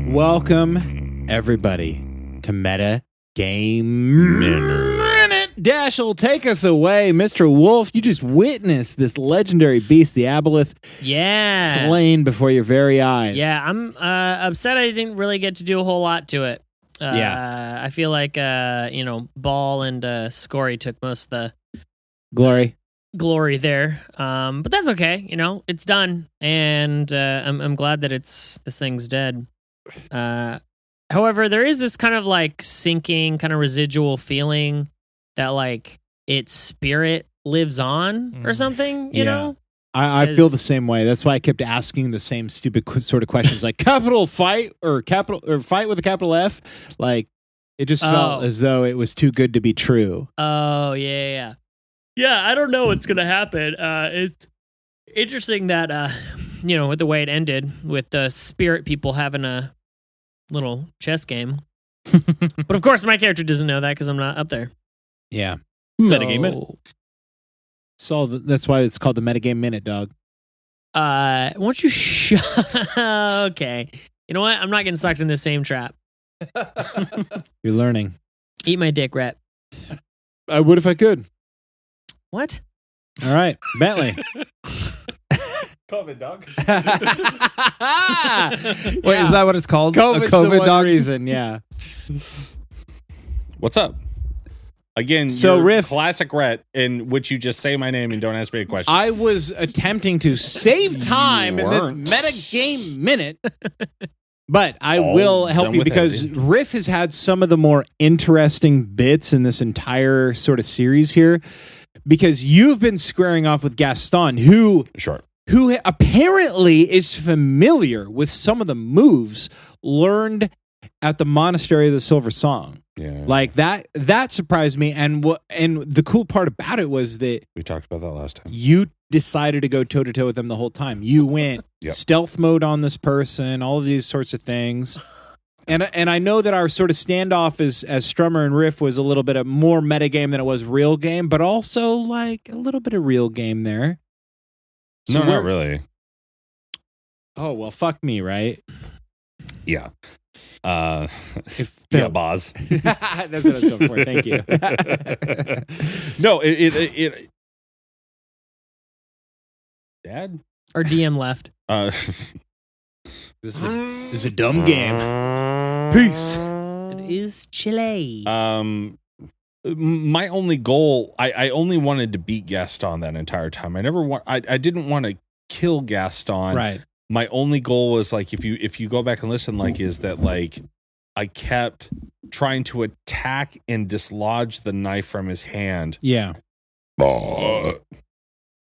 Welcome, everybody, to Meta Game Minute. Dash'll take us away. Mr. Wolf, you just witnessed this legendary beast, the Aboleth, slain before your very eyes. Yeah, I'm upset I didn't really get to do a whole lot to it. I feel like, Ball and Scory took most of the glory there. But that's okay. It's done. And I'm glad that this thing's dead. However, there is this kind of like sinking, kind of residual feeling that like its spirit lives on or something, you know? I feel the same way. That's why I kept asking the same stupid sort of questions, like capital fight or fight with a capital F. Like it just felt as though it was too good to be true. Oh yeah. I don't know what's gonna happen. It's interesting that with the way it ended, with the spirit people having a little chess game. But of course, my character doesn't know that because I'm not up there. Yeah, Metagame Minute. So that's why it's called the Metagame Minute, dog. Why don't you Okay. You know what? I'm not getting sucked in the same trap. You're learning. Eat my dick, Rhett. I would if I could. What? All right, Bentley. COVID dog. Wait, is that what it's called? COVID's COVID the one dog? reason, yeah. What's up? Again, so Riff, classic Rhett, in which you just say my name and don't ask me a question. I was attempting to save time in this Metagame Minute, but I will help you because Riff has had some of the more interesting bits in this entire sort of series here, because you've been squaring off with Gaston, who apparently is familiar with some of the moves learned at the Monastery of the Silver Song. Yeah, like that surprised me, and the cool part about it was that we talked about that last time. You decided to go toe to toe with them the whole time. You went stealth mode on this person, all of these sorts of things. And I know that our sort of standoff as Strummer and Riff was a little bit of more metagame than it was real game, but also like a little bit of real game there. So not really. Oh well, fuck me, right? Yeah. Boz. That's what I was going for. Thank you. No, it. Dad? Our DM left. This is a dumb game. Peace. It is Chile. My only goal, I only wanted to beat Gaston that entire time. I didn't want to kill Gaston. Right. My only goal was like, if you go back and listen, like, is that like I kept trying to attack and dislodge the knife from his hand. Yeah.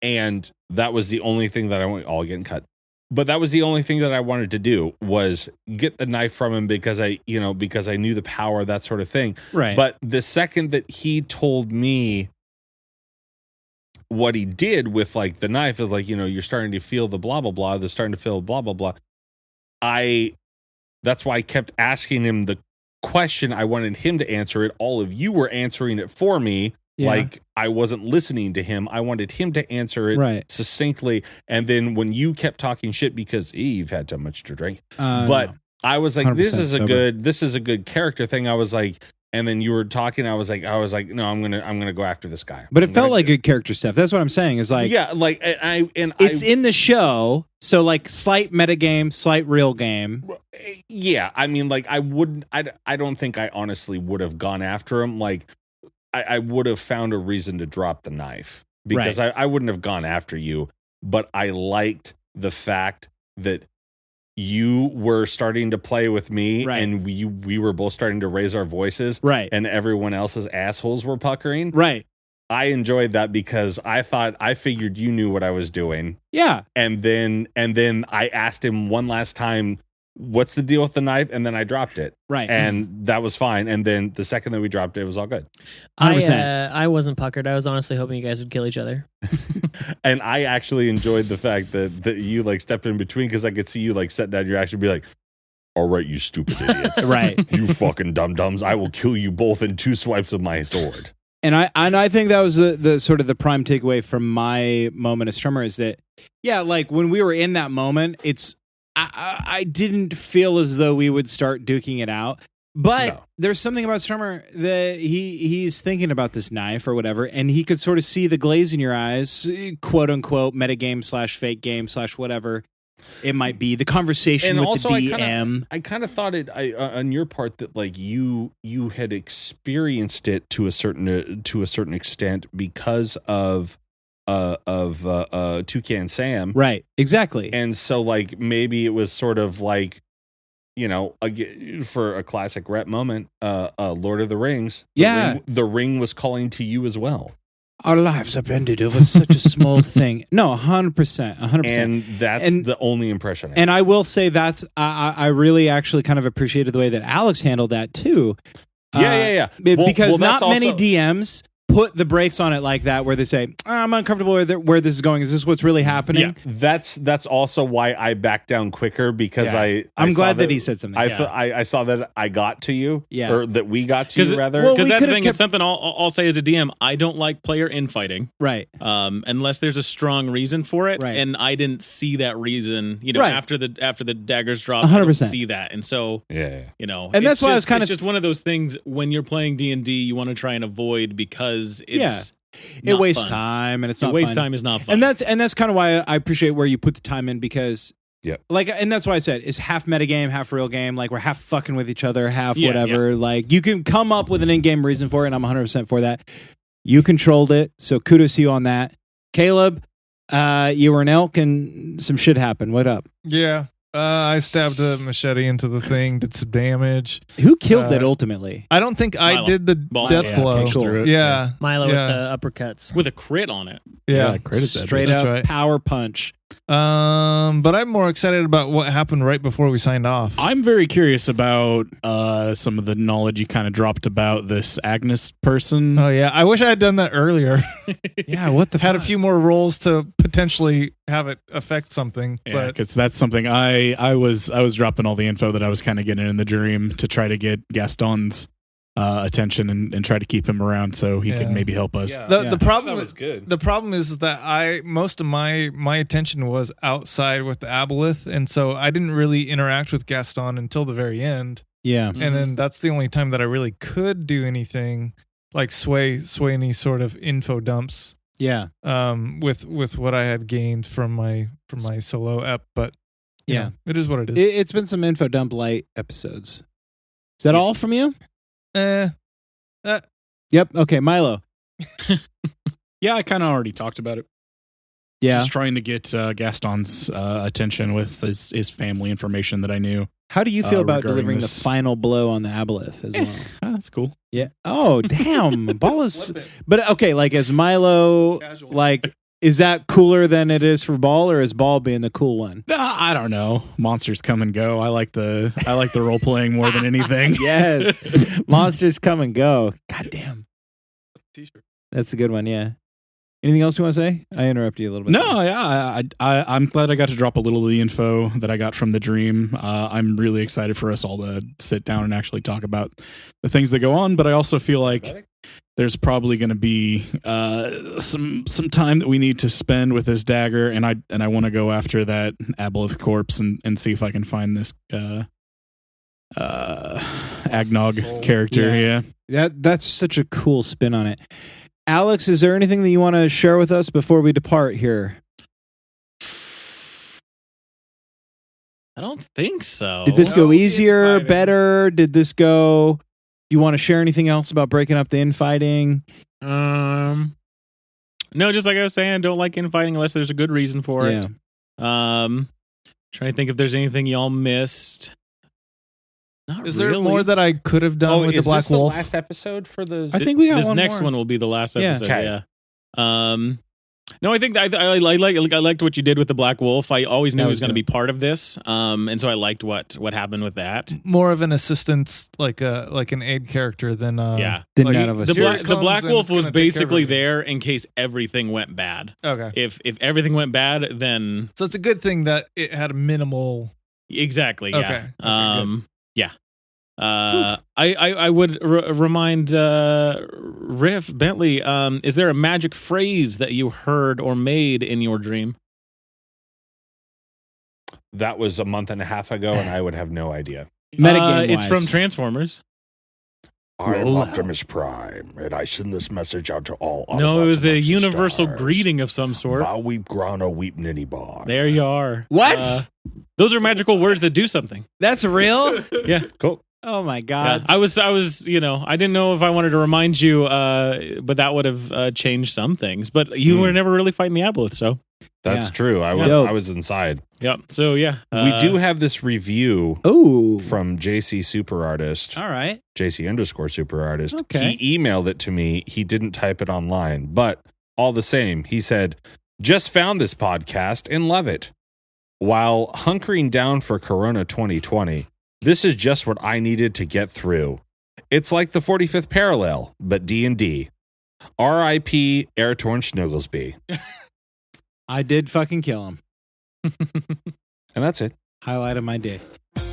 And that was the only thing that I went all getting cut. But that was the only thing that I wanted to do, was get the knife from him because I knew the power, that sort of thing. Right. But the second that he told me what he did with like the knife is like, you're starting to feel the blah, blah, blah. They're starting to feel blah, blah, blah. That's why I kept asking him the question. I wanted him to answer it. All of you were answering it for me. Yeah. Like I wasn't listening to him. I wanted him to answer it succinctly. And then when you kept talking shit because you've had too much to drink, but I was like, this is a good character thing. I was like, and then you were talking. I was like, no, I'm gonna go after this guy. But it felt like good character stuff. That's what I'm saying. Is like, yeah, like it's in the show, so like slight metagame, slight real game. Yeah, I mean, like I don't think I honestly would have gone after him. Like I would have found a reason to drop the knife because I wouldn't have gone after you. But I liked the fact that you were starting to play with me, and we were both starting to raise our voices, and everyone else's assholes were puckering. Right. I enjoyed that because I figured you knew what I was doing. Yeah. And then I asked him one last time, what's the deal with the knife? And then I dropped it. Right. And that was fine. And then the second that we dropped it, it was all good. 100%. I wasn't puckered. I was honestly hoping you guys would kill each other. And I actually enjoyed the fact that you like stepped in between, because I could see you like set down your action and be like, all right, you stupid idiots. Right. You fucking dum-dums. I will kill you both in 2 swipes of my sword. And I think that was the sort of the prime takeaway from my moment as Strummer is that, yeah, like when we were in that moment, it's I didn't feel as though we would start duking it out. But there's something about Strummer that he's thinking about this knife or whatever, and he could sort of see the glaze in your eyes, quote unquote, metagame / fake game / whatever it might be. The conversation and with also the DM. I kind of thought it on your part that like you had experienced it to a certain extent because of Toucan Sam, right? Exactly. And so like maybe it was sort of like, you know, for a classic rep moment, Lord of the Rings. The ring was calling to you as well. Our lives have ended over such a small thing. No, 100%, 100%. And that's the only impression. And I will say I really actually kind of appreciated the way that Alex handled that too. Yeah. Because not many DMs put the brakes on it like that, where they say, I'm uncomfortable where this is going. Is this what's really happening? Yeah, that's also why I backed down quicker, because I'm glad that he said something. I saw that I got to you, or that we got to you, rather. Because that's the thing. It's something I'll say as a DM. I don't like player infighting, right? Unless there's a strong reason for it, right. And I didn't see that reason. You know, right. after the daggers drop, 100%. I don't see that, and so you know, and that's why I was kind of just one of those things when you're playing D&D, you want to try and avoid because it's. It wastes fun. time, and it's not waste fun. time is not fun. And that's kind of why I appreciate where you put the time in, because like, and that's why I said it's half metagame, half real game. Like, we're half fucking with each other, half whatever. Like, you can come up with an in-game reason for it, and I'm 100% for that. You controlled it, so kudos to you on that. Caleb, you were an elk and some shit happened. What up? Yeah. I stabbed a machete into the thing, did some damage. Who killed it ultimately? I don't think I did the death blow. Yeah. Milo with the uppercuts. With a crit on it. Yeah. Straight up power punch. But I'm more excited about what happened right before we signed off. I'm very curious about some of the knowledge you kind of dropped about this Agnes person. Oh yeah, I wish I had done that earlier. Yeah, what the had a few more rolls to potentially have it affect something. Yeah, because that's something I was dropping all the info that I was kind of getting in the dream to try to get Gaston's attention and try to keep him around so he could maybe help us. The problem was good. The problem is that most of my attention was outside with the aboleth, and so I didn't really interact with Gaston until the very end. Yeah, and then that's the only time that I really could do anything like sway any sort of info dumps. Yeah, with what I had gained from my solo ep, but you know, it is what it is. It's been some info dump light episodes. Is that all from you? Yep. Okay, Milo. Yeah, I kind of already talked about it. Yeah, just trying to get Gaston's attention with his family information that I knew. How do you feel about delivering this? the final blow on the aboleth as well? That's cool. Yeah. Oh, damn. Ball is. But okay, like, as Milo, like, is that cooler than it is for Ball, or is Ball being the cool one? I don't know. Monsters come and go. I like the role playing more than anything. Yes, monsters come and go. God damn. T-shirt. That's a good one. Yeah. Anything else you want to say? I interrupted you a little bit. No, I'm glad I got to drop a little of the info that I got from the dream. I'm really excited for us all to sit down and actually talk about the things that go on. But I also feel like there's probably going to be some time that we need to spend with this dagger, and I want to go after that aboleth corpse and see if I can find this Agnog character. Yeah. That's such a cool spin on it. Alex, is there anything that you want to share with us before we depart here? I don't think so. Did this go easier, better? Did this go... Do you want to share anything else about breaking up the infighting? No, just like I was saying, don't like infighting unless there's a good reason for it. Trying to think if there's anything y'all missed. Not is really. there more that I could have done with the Black Wolf? The last episode for the... I think we got this one next more. one will be the last episode. Okay. Yeah. No, I think I liked what you did with the Black Wolf. I always knew he was going to be part of this, and so I liked what happened with that. More of an assistance, like an aid character than yeah. Than like, none of us. The Black Wolf was basically there in case everything went bad. Okay. If everything went bad, then so it's a good thing that it had a minimal. Exactly. Yeah. Okay, yeah. I would remind Riff Bentley. Is there a magic phrase that you heard or made in your dream? that was a month and a half ago, and I would have no idea. It's from Transformers. I'm Optimus Prime, and I send this message out to all. No, it was a universal greeting of some sort. Bow weep grana weep nitty bar. There you are. What? Those are magical words that do something. That's real? Yeah. Cool. Oh my God. Yeah. I was, I didn't know if I wanted to remind you, but that would have changed some things. But you were never really fighting the Aboleth, so. That's true. I was inside. Yep. So yeah, we do have this review. From JC Super Artist. All right. JC_Super Artist. Okay. He emailed it to me. He didn't type it online, but all the same, he said, "Just found this podcast and love it. While hunkering down for Corona 2020, this is just what I needed to get through. It's like the 45th parallel, but D&D. R.I.P. Airtorn Snugglesby." I did fucking kill him. And that's it. Highlight of my day.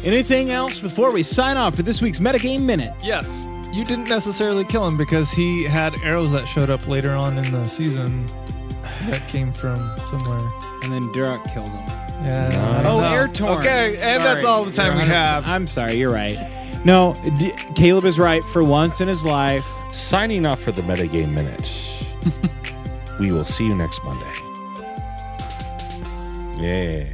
Anything else before we sign off for this week's Metagame Minute? Yes. You didn't necessarily kill him because he had arrows that showed up later on in the season that came from somewhere. And then Durak killed him. Yeah. Airtorn. Okay, and that's all the time we have. I'm sorry, you're right. No, Caleb is right for once in his life. Signing off for the Metagame Minute. We will see you next Monday. Yeah.